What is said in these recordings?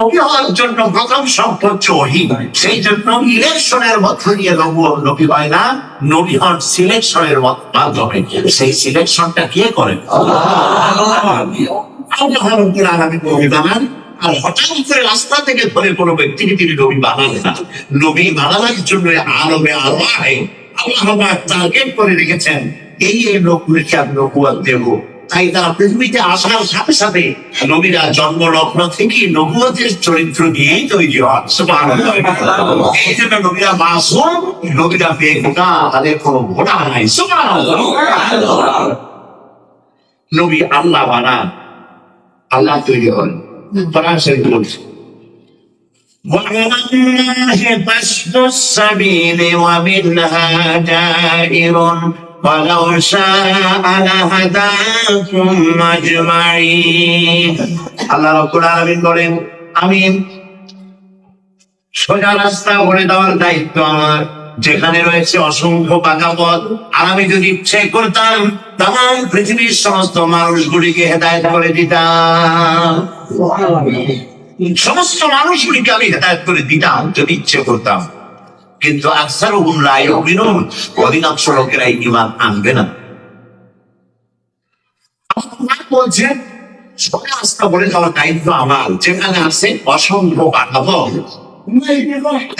নবী হওয়ার জন্য প্রথম শর্ত হচ্ছে ওহী। সেই জন্য ইলেকশনের মধ্য দিয়ে নবী হয় না, নবী হন সিলেকশনের মাধ্যমে। সেই সিলেকশনটা কে করেন? আল্লাহ রাব্বুল আলামিন নবী বানান। আর হঠাৎ করে রাস্তা থেকে ধরে কোনো ব্যক্তিকে তিনি নবী বানান না। নবী বানানোর জন্য আলমে আল্লাহে আল্লাহ টার্গেট করে রেখেছেন, এই লোকগুলিকে আমি নবুয়ত দেবো। তাই তারা পৃথিবীতে আসার সাথে সাথে নবীরা জন্মলগ্ন থেকে নবুয়তের চরিত্র দিয়েই তৈরি হন। সুবহানাল্লাহ। এই জন্য নবীরা মাসুম, নবীরা বেগুনাহ, তাদের কোনো গুনাহ নাই। সুবহানাল্লাহ। নবী আল্লাহ বানান, আল্লাহ তৈরি হন। কোরআন শরীফ বলছে, وعلى الله قصد السبيل ومنها جائر ولو شاء لهداكم أجمعين। আল্লাহ রাব্বুল আলামিন বলেন, আমি সোজা রাস্তা বলে দেওয়ার দায়িত্ব আমার, যেখানে রয়েছে অসংখ্য পাকা পথ। আর আমি যদি ইচ্ছে করতাম তাম পৃথিবীর সমস্ত মানুষগুলিকে হেদায়েত করে দিতাম, সমস্ত মানুষগুলিকে আমি হেদায়েত করে দিতাম যদি ইচ্ছে করতাম। কিন্তু আকসারুহুম লা ইউমিনুন, অধিকাংশ লোকেরা ঈমান আনবে না। আল্লাহ বলছেন সোজা রাস্তা বলে দেওয়ার দায়িত্ব আমার, যেখানে আছে অসংখ্য পাকা পথ।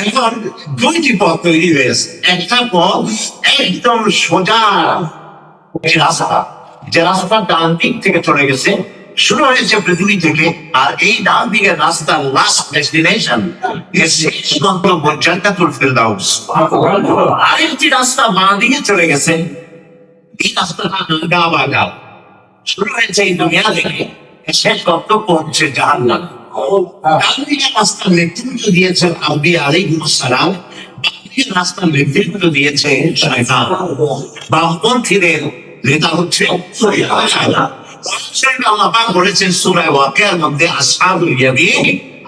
এখন দুইটি পথ তৈরি হয়েছে। একটা পথ একদম সোজা রাস্তা, যে রাস্তা ডান দিক থেকে চলে গেছে, শুরু হয়েছে পৃথিবী থেকে। আর এই ডান দিকের রাস্তা লাস্ট ডেস্টিনেশন, শেষ গন্তব্য জান্নাতুল ফিরদাউস। আরেকটি রাস্তা বাঁ দিকে চলে গেছে, এই রাস্তাটা আগা বাগা, শুরু হয়েছে এই দুনিয়া থেকে, শেষ গন্তব্য হচ্ছে জাহান্নাম। ডান দিকের রাস্তার নেতৃত্ব দিয়েছেন আম্বিয়া আলাইহিস সালাম, বাম দিকের রাস্তার নেতৃত্ব দিয়েছে শয়তান। বামপন্থীদের নেতা হচ্ছে শয়তান। আল্লাহ পাক বলেছেন সূরা ওয়াকিয়ার মধ্যে, আসহাবুল ইয়ামিন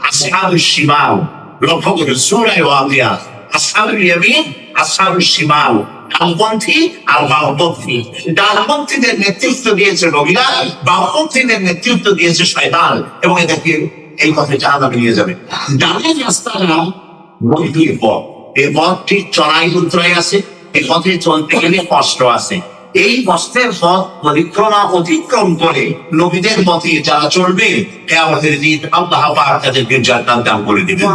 আসহাবুশ শিমাল। লক্ষ্য করে সূরা ওয়াকিয়া, আসহাবুল ইয়ামিন আসহাবুশ শিমাল, ডানপন্থী আর বামপন্থী। ডানপন্থীদের নেতৃত্ব দিয়েছে নবীরা, বামপন্থীদের নেতৃত্ব দিয়েছে শয়তান, এবং এদেরকে এই পথে জাহান্নামে নিয়ে যাবে। ডানের রাস্তাটা নবীর পথ, এই পথটি চড়াই উতরাই আছে, এই পথে চলতে গেলে কষ্ট আছে। এই কষ্টের পথ পরিক্রমা অতিক্রম করে নবীদের পথে যারা চলবে, কিয়ামতের দিন আল্লাহ পাক তাদেরকে জান্নাত দান করে দিবেন।